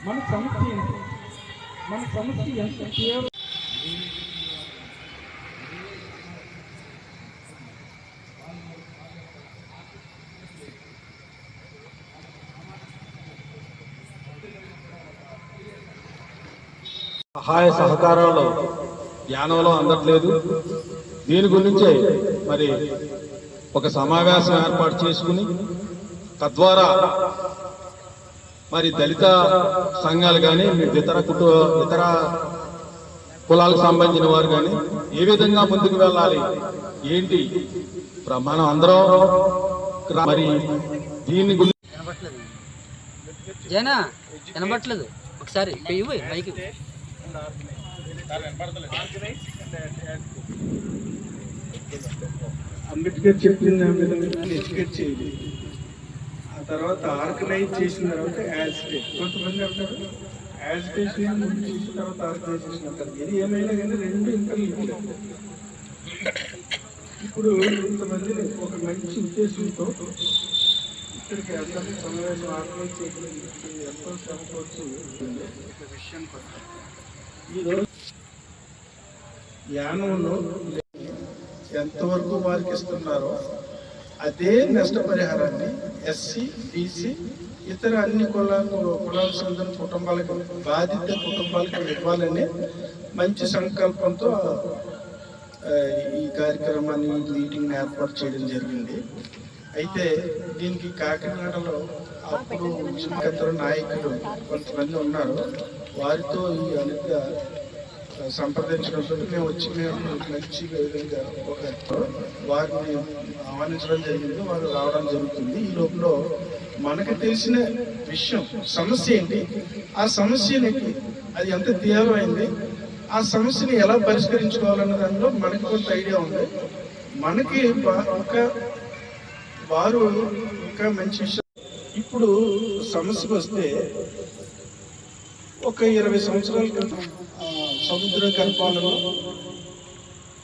మన సమస్య ఎంత కేవలం సహాయ సహకారాలు జ్ఞానంలో అందట్లేదు. దీని గురించే మరి ఒక సమావేశం ఏర్పాటు చేసుకుని తద్వారా మరి దళిత సంఘాలు కానీ ఇతర కులాలకు సంబంధించిన వారు కానీ ఏ విధంగా ముందుకు వెళ్ళాలి ఏంటి మనం అందరం మరి దీన్ని గురించి వినబట్లేదు. ఒకసారి పైకి అంబేద్కర్ చెప్పిన విధంగా ఎడ్యుకేట్ చేయాలి. ఆ తర్వాత ఆర్గనైజ్ చేసిన తర్వాత యాజిటేట్, కొంతమంది అంటారు యాజిటేషన్ చేసిన తర్వాత ఆర్గనైజేషన్ అంటారు. ఇది ఏమైనా కానీ రెండు ఇంటర్లింక్డ్. ఇప్పుడు కొంతమంది ఒక మంచి ఉద్దేశంతో ఇక్కడికి అందరినీ సమావేశం ఆర్గనైజ్ చేయడానికి ఎంతో శ్రమపడుతూ ఒక విషయం పడుతుంది. ఈరోజు యానంలో ఎంతవరకు వారికి ఇస్తున్నారో అదే నష్టపరిహారాన్ని ఎస్సీ, బీసీ, ఇతర అన్ని కులాలకు చెందిన కుటుంబాలకు, బాధిత కుటుంబాలకు ఇవ్వాలని మంచి సంకల్పంతో ఈ కార్యక్రమాన్ని, మీటింగ్ ఏర్పాటు చేయడం జరిగింది. అయితే దీనికి కాకినాడలో అప్పుడు ఉద్యమకర్తల నాయకులు కొంతమంది ఉన్నారు. వారితో ఈ అనుగా సంప్రదించడంతో మేము మంచి విధంగా ఒక వారిని ఆహ్వానించడం జరిగింది. వారు రావడం జరుగుతుంది. ఈ లోపల మనకు తెలిసిన విషయం, సమస్య ఏంటి, ఆ సమస్యని అది ఎంత తీవ్రమైంది, ఆ సమస్యని ఎలా పరిష్కరించుకోవాలన్న దానిలో మనకి కొంత ఐడియా ఉంది. మనకి వారు ఇంకా మంచి విషయం. ఇప్పుడు సమస్యకు వస్తే ఒక 20 సంవత్సరాల క్రితం సముద్ర గర్భాలలో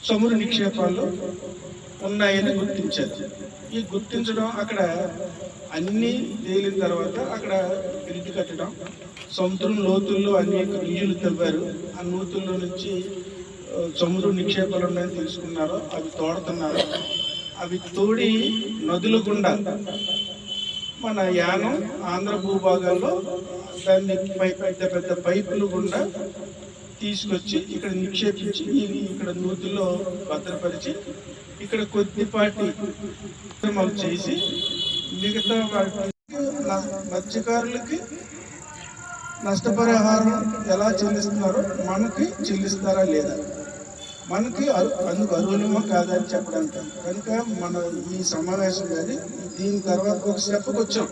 చమురు నిక్షేపాలు ఉన్నాయని గుర్తించారు. ఈ గుర్తించడం, అక్కడ అన్నీ తేలిన తర్వాత అక్కడ బ్రిడ్జ్ కట్టడం, సముద్రం లోతుల్లో అనేక నీళ్లు తవ్వారు. ఆ నూతుల్లో నుంచి చమురు నిక్షేపాలు ఉన్నాయని తెలుసుకున్నారు. అవి తోడుతున్నారు. అవి తోడి నదుల గుండా మన యానం ఆంధ్ర భూభాగాల్లో దాన్ని పెద్ద పెద్ద పైపులు గుండా తీసుకొచ్చి ఇక్కడ నిక్షేపించి ఇక్కడ నూతుల్లో భద్రపరిచి ఇక్కడ కొద్దిపాటి చేసి మిగతా మత్స్యకారులకి నష్టపరిహారం ఎలా చెల్లిస్తున్నారో మనకి చెల్లిస్తారా లేదా, మనకి అందుకు అర్హులమో కాదని చెప్పడానికి. కనుక మన ఈ సమావేశం కానీ దీని తర్వాత ఒక స్టెప్కి వచ్చాం.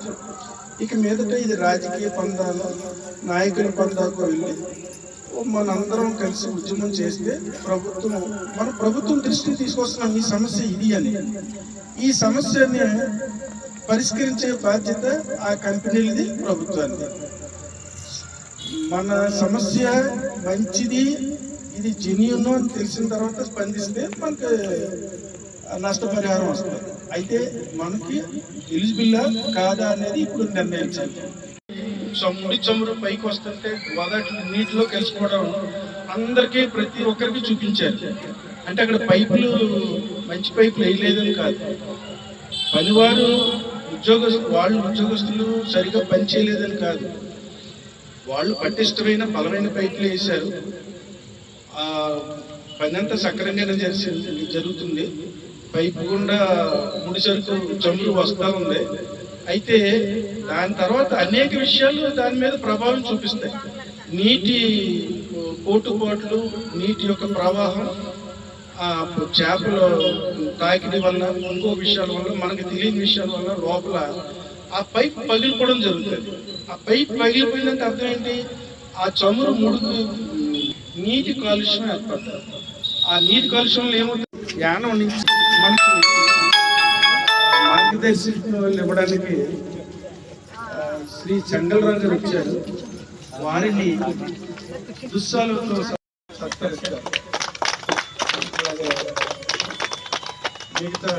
ఇక మీదట ఇది రాజకీయ పందాలు, నాయకుల పందాకు వెళ్ళి మనందరం కలిసి ఉద్యమం చేస్తే మన ప్రభుత్వం దృష్టిని తీసుకొస్తున్నాం. ఈ సమస్య ఇది అని, ఈ సమస్యని పరిష్కరించే బాధ్యత ఆ కంపెనీలది, ప్రభుత్వానికి. మన సమస్య మంచిది, ఇది జెన్యూన్ అని తెలిసిన తర్వాత స్పందిస్తే మనకి నష్టపరిహారం వస్తుంది. అయితే మనకి ఎలిజిబుల్లా కాదా అనేది ఇప్పుడు నిర్ణయించాలి. చమురు పైకి వస్తుంటే నీటిలో కలిసిపోవడం అందరికీ, ప్రతి ఒక్కరికి చూపించారు. అంటే అక్కడ పైపులు మంచి పైపులు వేయలేదని కాదు, పనివారు ఉద్యోగస్తులు సరిగా పనిచేయలేదని కాదు, వాళ్ళు పటిష్టమైన బలమైన పైపులు వేశారు. ఆ పని అంతా సక్రమంగానే జరుగుతుంది. పైపు గుండా ముడి సరుకు చమురు వస్తా ఉంది. అయితే దాని తర్వాత అనేక విషయాలు దాని మీద ప్రభావం చూపిస్తాయి. నీటి పోటుపాట్లు, నీటి యొక్క ప్రవాహం, చేపల తాకిడి వల్ల, ఇంకో విషయాల వల్ల, మనకు తెలియని విషయాల వల్ల లోపల ఆ పైప్ పగిలిపోవడం జరుగుతుంది. ఆ పైప్ పగిలిపోయిందంటే అర్థం ఏంటి, ఆ చమురు ముడుకు నీటి కాలుష్యం ఏర్పడుతుంది. ఆ నీటి కాలుష్యంలో ఏమవుతుంది, యానం నుంచి మనకి మార్గదర్శకత్వం ఇవ్వడానికి శ్రీ చంగలరాజు గారు వచ్చారు. వారిని దుస్సాలతో సత్కరిస్తారు. మిగతా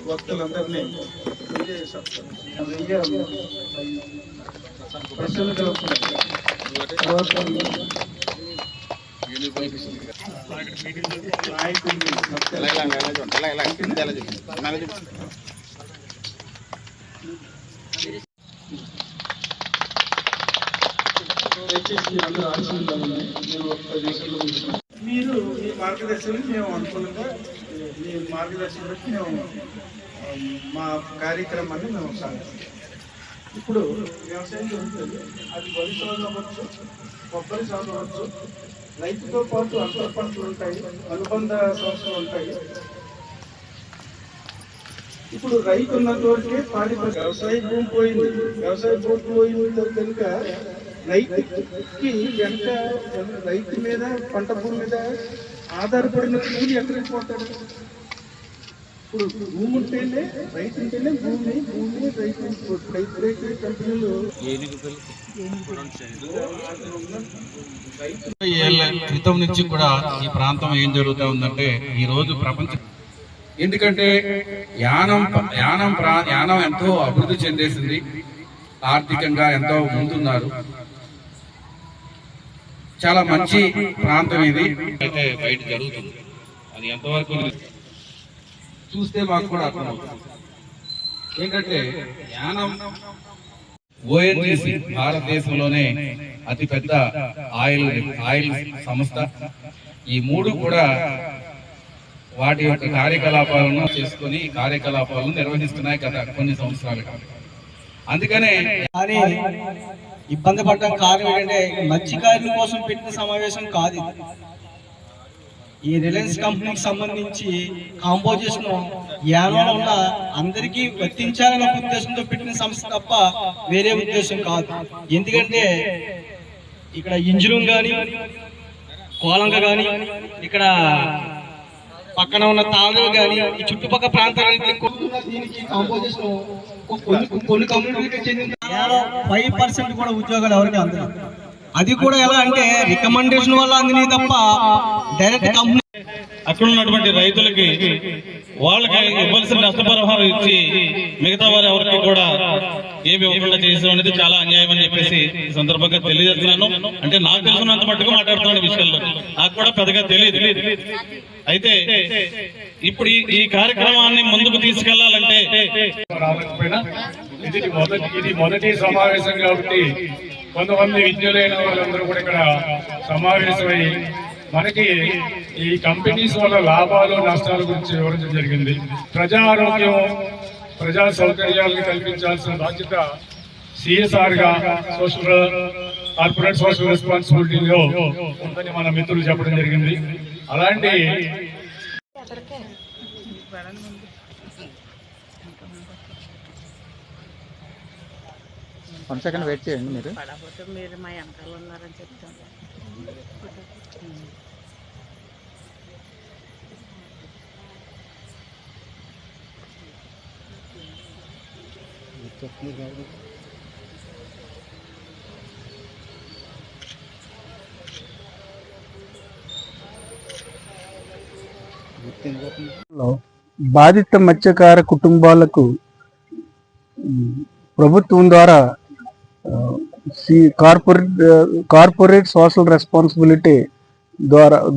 వక్తలందరినీ ప్రసన్నగా ఉంటుంది. తర్వాత దయచేసి అందరూ ఆశీర్వాదాలండి. మీరు ఒక్క దేశంలో మీరు మీ మార్గదర్శనం మేము అనుకూలంగా మీ మార్గదర్శనం బట్టి మేము మా కార్యక్రమాన్ని మేము సాగిస్తాం. ఇప్పుడు వ్యవసాయం జరుగుతుంది, అది వరి సాగు అవ్వచ్చు, కొబ్బరి సాగు అవ్వచ్చు. రైతుతో పాటు అంతర పంటలు ఉంటాయి, అనుబంధ సంస్థలు ఉంటాయి. ఇప్పుడు రైతు ఉన్న చోటుకే పాడి వ్యవసాయ భూమి పోయింది. వ్యవసాయ భూమి పోయింది కనుక రైతుకి వెనక రైతు మీద పంట భూమి మీద ఆధారపడిన కూలి ఎక్కడికి పోతాడు? ఇప్పుడు భూమి ఉంటేనే రైతు ఉంటేనే భూమి రైతు కంపెనీలు ఏళ్ల క్రితం నుంచి కూడా ఈ ప్రాంతం ఏం జరుగుతూ ఉందంటే ఈ రోజు ప్రపంచం, ఎందుకంటే యానం ఎంతో అభివృద్ధి చెందేసింది, ఆర్థికంగా ఎంతో ముందున్నారు. చాలా మంచి ప్రాంతం ఇది. అయితే బయట జరుగుతుంది, అది ఎంతవరకు చూస్తే మాకు కూడా అర్థమవుతుంది. ఏంటంటే యానం ఓఎన్జీసీ భారతదేశంలోనే అతిపెద్ద ఆయిల్ సంస్థ. ఈ మూడు కూడా వాటి యొక్క కార్యకలాపాలను చేసుకుని కార్యకలాపాలను నిర్వహిస్తున్నాయి గత కొన్ని సంవత్సరాలుగా. అందుకనే ఇబ్బంది పడడం కారణం ఏంటంటే మత్స్యకారుల కోసం పెట్టిన సమావేశం కాదు. ఈ రిలయన్స్ కంపెనీకి సంబంధించి కాంపోజిషన్ యానంలో ఉన్న అందరికీ వర్తించాలనే ఉద్దేశంతో పెట్టిన సంస్థ తప్ప వేరే ఉద్దేశం కాదు. ఎందుకంటే ఇక్కడ ఇంజులం కానీ కోలంక కానీ ఇక్కడ పక్కన ఉన్న తాళాలు కానీ ఈ చుట్టుపక్కల ప్రాంతాలకి దీనికి కాంపోజిషన్ కొన్ని కమ్యూనిటీకి చెందిన 5% కూడా ఉద్యోగాలు ఎవరికి అందదు. అది కూడా ఎలా అంటే రికమెండేషన్ వల్ల అందినాయి తప్ప డైరెక్ట్ కంపెనీ. అక్కడ ఉన్నటువంటి రైతులకి వాళ్ళకి ఇవ్వాల్సిన నష్టపరిహారం ఇచ్చి మిగతా వారు ఎవరికి కూడా ఏమి ఇవ్వకుండా చేసడం అనేది చాలా అన్యాయం అని చెప్పేసి ఈ సందర్భంగా తెలియజేస్తున్నాను. అంటే నాకు తెలుసున్నంత మట్టుకు మాట్లాడుతున్న విషయాల్లో నాకు కూడా పెద్దగా తెలియదు. అయితే ఇప్పుడు ఈ కార్యక్రమాన్ని ముందుకు తీసుకెళ్లాలంటే రాకపోయినా ఇది మొదటి సమావేశం కాబట్టి కొంతమంది విద్యులైన వాళ్ళందరూ కూడా ఇక్కడ సమావేశమై మనకి ఈ కంపెనీస్ వల్ల లాభాలు నష్టాల గురించి వివరించడం జరిగింది. ప్రజా ఆరోగ్యం, ప్రజా సౌకర్యాలను కల్పించాల్సిన బాధ్యత సిఎస్ఆర్ గా కార్పొరేట్ సోషల్ రెస్పాన్సిబిలిటీలో ఉందని మన మిత్రులు చెప్పడం జరిగింది. అలాంటి వన్ సెకండ్ వెయిట్ చేయండి. మీరు మా వెనకాల ఉన్నారని చెప్తాను. బాధిత మత్స్యకార కుటుంబాలకు ప్రభుత్వం ద్వారా కార్పొరేట్ సోషల్ రెస్పాన్సిబిలిటీ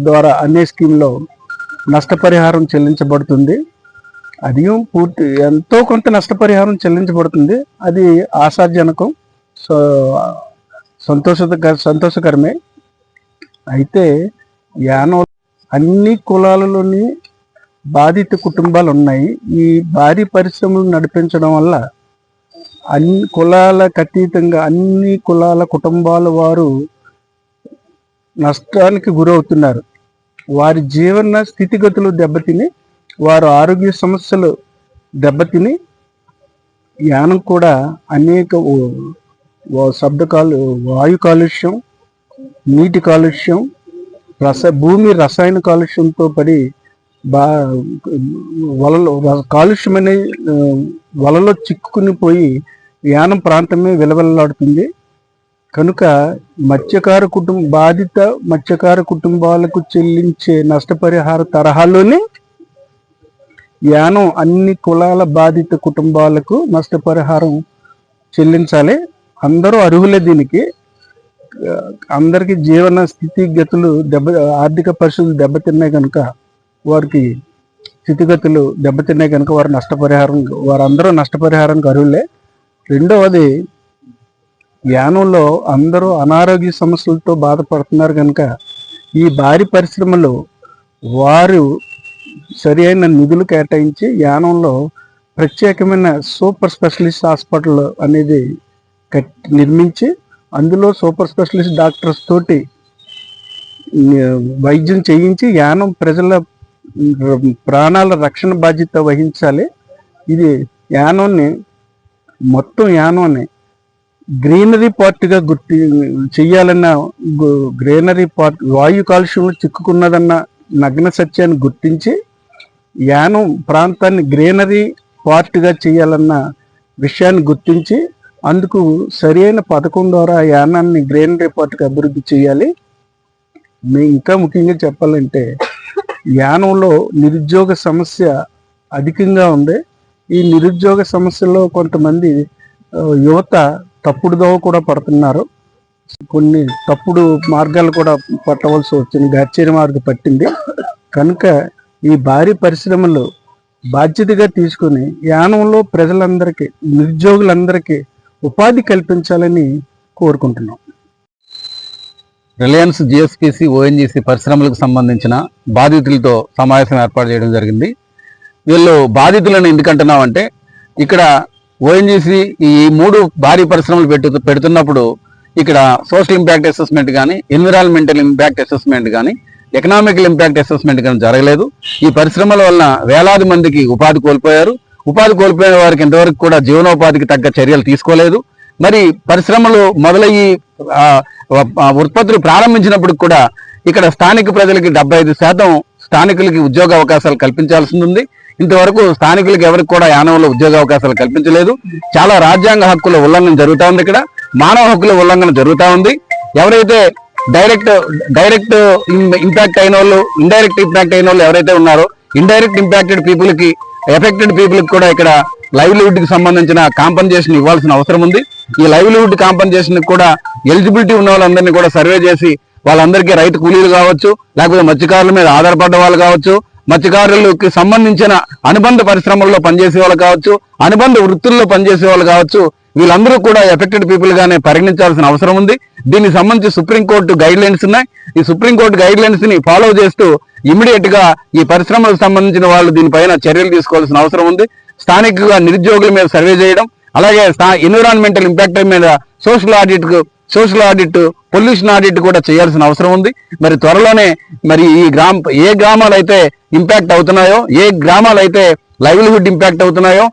ద్వారా అనే స్కీమ్లో నష్టపరిహారం చెల్లించబడుతుంది. అది ఎంతో కొంత నష్టపరిహారం చెల్లించబడుతుంది. అది ఆశాజనకం, సంతోషకరమే. అయితే యానం అన్ని కులాలలోని బాధిత కుటుంబాలు ఉన్నాయి. ఈ భారీ పరిశ్రమలు నడిపించడం వల్ల అన్ని కులాలకు అతీతంగా అన్ని కులాల కుటుంబాల వారు నష్టానికి గురవుతున్నారు. వారి జీవన స్థితిగతులు దెబ్బతిని, వారు ఆరోగ్య సమస్యలు దెబ్బతిని, యానం కూడా అనేక వాయు కాలుష్యం, నీటి కాలుష్యం, భూమి రసాయన కాలుష్యంతో పడి కాలుష్యమనే వలలో చిక్కుకుని పోయి యానం ప్రాంతమే విలవిల్లాడుతుంది. కనుక బాధిత మత్స్యకార కుటుంబాలకు చెల్లించే నష్టపరిహార తరహాలోనే యానం అన్ని కులాల బాధిత కుటుంబాలకు నష్టపరిహారం చెల్లించాలి. అందరూ అర్హులే దీనికి. అందరికి జీవన స్థితిగతులు ఆర్థిక పరిస్థితులు దెబ్బతిన్నాయి కనుక వారికి స్థితిగతులు దెబ్బతిన్నాయి కనుక వారందరూ నష్టపరిహారానికి అర్హులే. రెండవది, యానంలో అందరూ అనారోగ్య సమస్యలతో బాధపడుతున్నారు కనుక ఈ భారీ పరిశ్రమలు వారు సరి అయిన నిధులు కేటాయించి యానంలో ప్రత్యేకమైన సూపర్ స్పెషలిస్ట్ హాస్పిటల్ అనేది నిర్మించి అందులో సూపర్ స్పెషలిస్ట్ డాక్టర్స్ తోటి వైద్యం చేయించి యానం ప్రజల ప్రాణాల రక్షణ బాధ్యత వహించాలి. ఇది యానాన్ని గ్రీనరీ పార్ట్గా చెయ్యాలన్న గ్రీనరీ పార్ట్ వాయు కాలుష్యంలో చిక్కుకున్నదన్న నగ్న సత్యాన్ని గుర్తించి యానం ప్రాంతాన్ని గ్రీనరీ పార్ట్గా చేయాలన్న విషయాన్ని గుర్తించి అందుకు సరి అయిన పథకం ద్వారా యానాన్ని గ్రీనరీ పార్ట్గా అభివృద్ధి చేయాలి. ఇంకా ముఖ్యంగా చెప్పాలంటే యానంలో నిరుద్యోగ సమస్య అధికంగా ఉంది. ఈ నిరుద్యోగ సమస్యలో కొంతమంది యువత తప్పుడు దోవ కూడా పడుతున్నారు. కొన్ని తప్పుడు మార్గాలు కూడా పట్టవలసి వచ్చింది, గార్చేరి మార్గం పట్టింది కనుక ఈ భారీ పరిశ్రమలు బాధ్యతగా తీసుకుని యానంలో ప్రజలందరికీ నిరుద్యోగులందరికీ ఉపాధి కల్పించాలని కోరుకుంటున్నాం. రిలయన్స్ జిఎస్పిసి ఓఎన్జిసి పరిశ్రమలకు సంబంధించిన బాధితులతో సమావేశం ఏర్పాటు చేయడం జరిగింది. వీళ్ళు బాధితులను ఎందుకంటున్నామంటే ఇక్కడ ఓఎన్జిసి ఈ 3 భారీ పరిశ్రమలు పెడుతున్నప్పుడు ఇక్కడ సోషల్ ఇంపాక్ట్ అసెస్మెంట్ కానీ, ఎన్విరాన్మెంటల్ ఇంపాక్ట్ అసెస్మెంట్ కానీ, ఎకనామికల్ ఇంపాక్ట్ అసెస్మెంట్ కానీ జరగలేదు. ఈ పరిశ్రమల వలన వేలాది మందికి ఉపాధి కోల్పోయారు. ఉపాధి కోల్పోయిన వారికి ఇంతవరకు కూడా జీవనోపాధికి తగ్గ చర్యలు తీసుకోలేదు. మరి పరిశ్రమలు మొదలయ్యి ఉత్పత్తులు ప్రారంభించినప్పుడు కూడా ఇక్కడ స్థానిక ప్రజలకి 75% స్థానికులకి ఉద్యోగ అవకాశాలు కల్పించాల్సి ఉంది. ఇంతవరకు స్థానికులకు ఎవరికి కూడా యానంలో ఉద్యోగ అవకాశాలు కల్పించలేదు. చాలా రాజ్యాంగ హక్కుల ఉల్లంఘన జరుగుతూ ఉంది. ఇక్కడ మానవ హక్కుల ఉల్లంఘన జరుగుతూ ఉంది. ఎవరైతే డైరెక్ట్ ఇంపాక్ట్ అయిన వాళ్ళు, ఇండైరెక్ట్ ఇంపాక్ట్ అయిన వాళ్ళు ఎవరైతే ఉన్నారో ఇండైరెక్ట్ ఇంపాక్టెడ్ పీపుల్ కి, ఎఫెక్టెడ్ పీపుల్ కి కూడా ఇక్కడ లైవ్లీహుడ్ కి సంబంధించిన కాంపన్సేషన్ ఇవ్వాల్సిన అవసరం ఉంది. ఈ లైవ్లీహుడ్ కాంపన్సేషన్ కూడా ఎలిజిబిలిటీ ఉన్న వాళ్ళందరినీ కూడా సర్వే చేసి వాళ్ళందరికీ రైతు కూలీలు కావచ్చు, లేకపోతే మత్స్యకారుల మీద ఆధారపడ్డ వాళ్ళు కావచ్చు, మత్స్యకారులకి సంబంధించిన అనుబంధ పరిశ్రమల్లో పనిచేసే వాళ్ళు కావచ్చు, అనుబంధ వృత్తుల్లో పనిచేసే వాళ్ళు కావచ్చు, వీళ్ళందరూ కూడా ఎఫెక్టెడ్ పీపుల్ గానే పరిగణించాల్సిన అవసరం ఉంది. దీనికి సంబంధించి సుప్రీంకోర్టు గైడ్ లైన్స్ ఉన్నాయి. ఈ సుప్రీంకోర్టు గైడ్ లైన్స్ ని ఫాలో చేస్తూ ఇమీడియట్ గా ఈ పరిశ్రమలకు సంబంధించిన వాళ్ళు దీనిపైన చర్యలు తీసుకోవాల్సిన అవసరం ఉంది. స్థానికంగా నిరుద్యోగుల మీద సర్వే చేయడం, అలాగే ఎన్విరాన్మెంటల్ ఇంపాక్ట్ మీద సోషల్ ఆడిట్, పొల్యూషన్ ఆడిట్ కూడా చేయాల్సిన అవసరం ఉంది. మరి త్వరలోనే మరి ఏ గ్రామాలు అయితే ఇంపాక్ట్ అవుతున్నాయో, ఏ గ్రామాలు అయితే లైవ్లీహుడ్ ఇంపాక్ట్ అవుతున్నాయో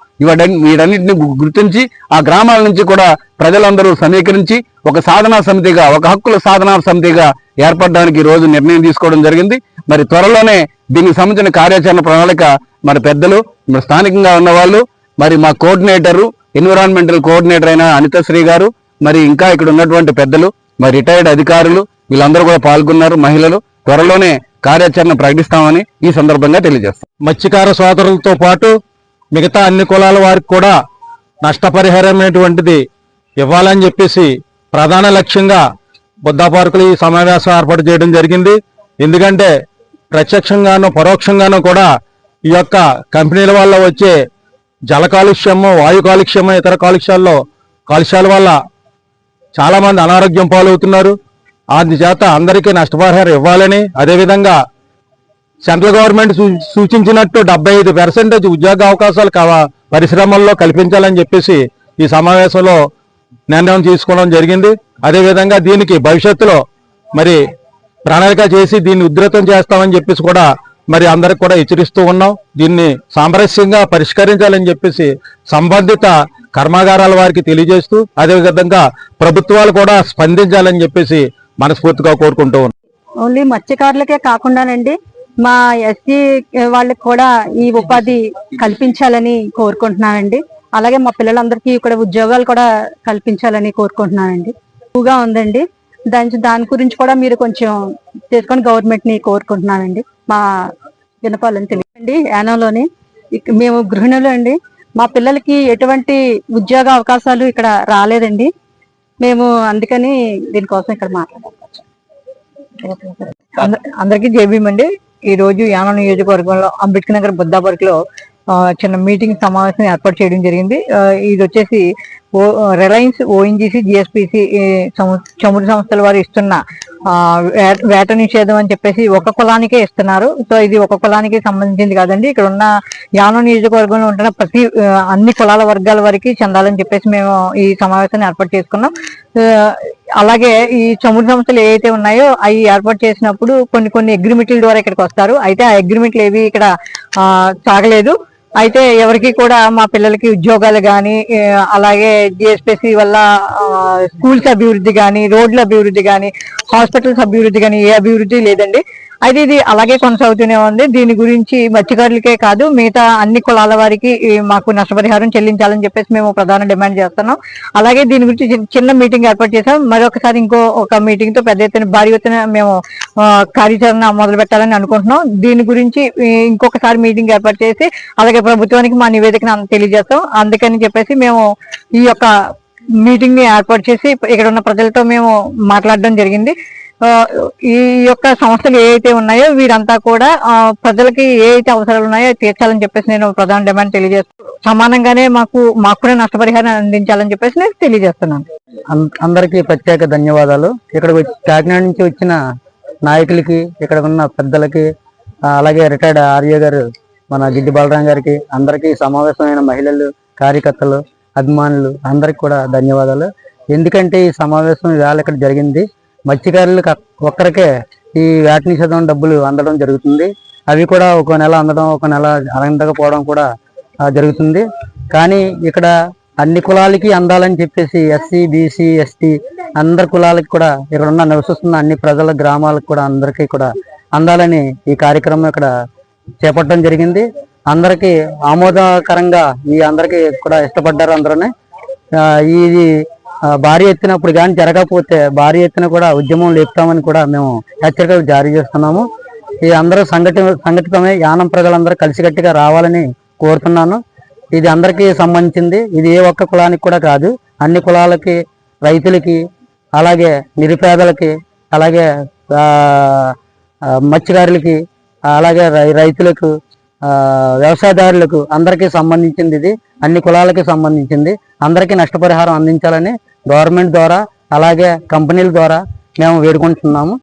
వీటన్నిటిని గుర్తించి ఆ గ్రామాల నుంచి కూడా ప్రజలందరూ సమీకరించి ఒక సాధనా సమితిగా, ఒక హక్కుల సాధనా సమితిగా ఏర్పడడానికి ఈ రోజు నిర్ణయం తీసుకోవడం జరిగింది. మరి త్వరలోనే దీనికి సంబంధించిన కార్యాచరణ ప్రణాళిక మరి పెద్దలు, మరి స్థానికంగా ఉన్న వాళ్ళు, మరి మా కోఆర్డినేటరు, ఎన్విరాన్మెంటల్ కోఆర్డినేటర్ అయిన అనితశ్రీ గారు, మరి ఇంకా ఇక్కడ ఉన్నటువంటి పెద్దలు, మరి రిటైర్డ్ అధికారులు వీళ్ళందరూ కూడా పాల్గొన్నారు. మహిళలు త్వరలోనే కార్యాచరణ ప్రకటిస్తామని ఈ సందర్భంగా తెలియజేస్తాం. మత్స్యకార సోదరులతో పాటు మిగతా అన్ని కులాల వారికి కూడా నష్టపరిహారమైనటువంటిది ఇవ్వాలని చెప్పేసి ప్రధాన లక్ష్యంగా బుద్ధా పార్కులో ఈ సమావేశం ఏర్పాటు చేయడం జరిగింది. ఎందుకంటే ప్రత్యక్షంగానూ పరోక్షంగానూ కూడా ఈ యొక్క కంపెనీల వల్ల వచ్చే జల కాలుష్యము, వాయు కాలుష్యము, ఇతర కాలుష్యాల వల్ల చాలా మంది అనారోగ్యం పాలవుతున్నారు. అందుచేత అందరికీ నష్టపరిహారం ఇవ్వాలని, అదేవిధంగా సెంట్రల్ గవర్నమెంట్ సూచించినట్టు 75% ఉద్యోగ అవకాశాలు పరిశ్రమల్లో కల్పించాలని చెప్పేసి ఈ సమావేశంలో నిర్ణయం తీసుకోవడం జరిగింది. అదేవిధంగా దీనికి భవిష్యత్తులో మరి ప్రణాళిక చేసి దీన్ని ఉధృతం చేస్తామని చెప్పేసి కూడా మరి అందరికి కూడా హెచ్చరిస్తూ ఉన్నాం. దీన్ని సామరస్యంగా పరిష్కరించాలని చెప్పేసి సంబంధిత కర్మాగారాల వారికి తెలియజేస్తూ, అదేవిధంగా ప్రభుత్వాలు కూడా స్పందించాలని చెప్పేసి మనస్ఫూర్తిగా కోరుకుంటూ ఉన్నాం. ఓన్లీ మత్స్యకారులకే కాకుండానండి మా ఎస్సీ వాళ్ళకి కూడా ఈ ఉపాధి కల్పించాలని కోరుకుంటున్నానండి. అలాగే మా పిల్లలందరికీ ఇక్కడ ఉద్యోగాలు కూడా కల్పించాలని కోరుకుంటున్నానండి. ఎక్కువగా ఉందండి. దాని గురించి కూడా మీరు కొంచెం చేసుకొని గవర్నమెంట్ ని కోరుకుంటున్నానండి. మా వినపాలని తెలియదండి. యానంలోని మేము గృహిణులు అండి. మా పిల్లలకి ఎటువంటి ఉద్యోగ అవకాశాలు ఇక్కడ రాలేదండి. మేము అందుకని దీనికోసం ఇక్కడ మాట్లాడాలి. అందరికీ జేబీఎం అండి. ఈ రోజు యానం నియోజకవర్గంలో అంబేద్కర్ నగర్ బుద్ధా పార్క్ లో చిన్న మీటింగ్ సమావేశం ఏర్పాటు చేయడం జరిగింది. ఇది వచ్చేసి రిలయన్స్, ఓఎన్జీసీ, జిఎస్పిసి చమురు సంస్థల వారు ఇస్తున్న వేట నిషేధం అని చెప్పేసి ఒక కులానికే ఇస్తున్నారు. సో ఇది ఒక కులానికి సంబంధించింది కాదండి. ఇక్కడ ఉన్న యానం నియోజకవర్గంలో ఉంటున్న అన్ని కులాల వర్గాల వారికి చెందాలని చెప్పేసి మేము ఈ సమావేశాన్ని ఏర్పాటు చేసుకున్నాం. అలాగే ఈ చమురు సంస్థలు ఏవైతే ఉన్నాయో అవి ఏర్పాటు చేసినప్పుడు కొన్ని అగ్రిమెంట్ల ద్వారా ఇక్కడికి వస్తారు. అయితే ఆ అగ్రిమెంట్లు ఏవి ఇక్కడ సాగలేదు. అయితే ఎవరికి కూడా మా పిల్లలకి ఉద్యోగాలు కానీ, అలాగే జిఎస్పిసి వల్ల స్కూల్స్ అభివృద్ధి కానీ, రోడ్ల అభివృద్ధి కానీ, హాస్పిటల్స్ అభివృద్ధి కానీ ఏ అభివృద్ధి లేదండి. అయితే ఇది అలాగే కొనసాగుతూనే ఉంది. దీని గురించి మత్స్యకారులకే కాదు మిగతా అన్ని కులాల వారికి మాకు నష్టపరిహారం చెల్లించాలని చెప్పేసి మేము ప్రధాన డిమాండ్ చేస్తున్నాం. అలాగే దీని గురించి చిన్న మీటింగ్ ఏర్పాటు చేసాం. మరొకసారి ఒక మీటింగ్ తో పెద్ద ఎత్తున భారీ ఎత్తున మేము కార్యాచరణ మొదలు పెట్టాలని అనుకుంటున్నాం. దీని గురించి ఇంకొకసారి మీటింగ్ ఏర్పాటు చేసి అలాగే ప్రభుత్వానికి మా నివేదికను తెలియజేస్తాం. అందుకని చెప్పేసి మేము ఈ యొక్క మీటింగ్ ని ఏర్పాటు చేసి ఇక్కడ ఉన్న ప్రజలతో మేము మాట్లాడడం జరిగింది. ఈ యొక్క సంస్థలు ఏవైతే ఉన్నాయో వీరంతా కూడా ప్రజలకి ఏవైతే అవసరాలు ఉన్నాయో తీర్చాలని చెప్పేసి నేను ప్రధాన డిమాండ్ తెలియజేస్తాను. సమానంగానే మాకు కూడా నష్టపరిహారం అందించాలని చెప్పేసి నేను తెలియజేస్తున్నాను. అందరికీ ప్రత్యేక ధన్యవాదాలు. ఇక్కడ కాకినాడ నుంచి వచ్చిన నాయకులకి, ఇక్కడ ఉన్న పెద్దలకి, అలాగే రిటైర్డ్ ఆర్య గారు మన గిడ్డి బాలరాం గారికి, అందరికీ సమావేశమైన మహిళలు, కార్యకర్తలు, అభిమానులు అందరికి కూడా ధన్యవాదాలు. ఎందుకంటే ఈ సమావేశం ఇవాళ ఇక్కడ జరిగింది. మత్స్యకారులకు ఒక్కరికే ఈ వేట నిషేధం డబ్బులు అందడం జరుగుతుంది. అవి కూడా ఒక నెల అందడం, ఒక నెల అందకపోవడం కూడా జరుగుతుంది. కానీ ఇక్కడ అన్ని కులాలకి అందాలని చెప్పేసి ఎస్సీ, బీసీ, ఎస్టీ అందరి కులాలకి కూడా ఇక్కడ ఉన్న నివసిస్తున్న అన్ని ప్రజల గ్రామాలకు కూడా అందరికీ కూడా అందాలని ఈ కార్యక్రమం ఇక్కడ చేపట్టడం జరిగింది. అందరికీ ఆమోదకరంగా అందరికీ కూడా ఇష్టపడ్డారు అందరూనే. ఇది భారీ ఎత్తునప్పుడు కానీ జరగకపోతే భారీ ఎత్తున కూడా ఉద్యమం లేపుతామని కూడా మేము హెచ్చరికలు జారీ చేస్తున్నాము. ఈ అందరూ సంఘటితమై యానం ప్రజలందరూ కలిసికట్టుగా రావాలని కోరుతున్నాను. ఇది అందరికీ సంబంధించింది. ఇది ఏ ఒక్క కులానికి కూడా కాదు, అన్ని కులాలకి, రైతులకి, అలాగే నిరుపేదలకి, అలాగే మత్స్యకారులకి, అలాగే రైతులకు, వ్యవసాయదారులకు అందరికీ సంబంధించింది. ఇది అన్ని కులాలకి సంబంధించింది. అందరికీ నష్టపరిహారం అందించాలని గవర్నమెంట్ ద్వారా అలాగే కంపెనీల ద్వారా మేము వేడుకుంటున్నాము.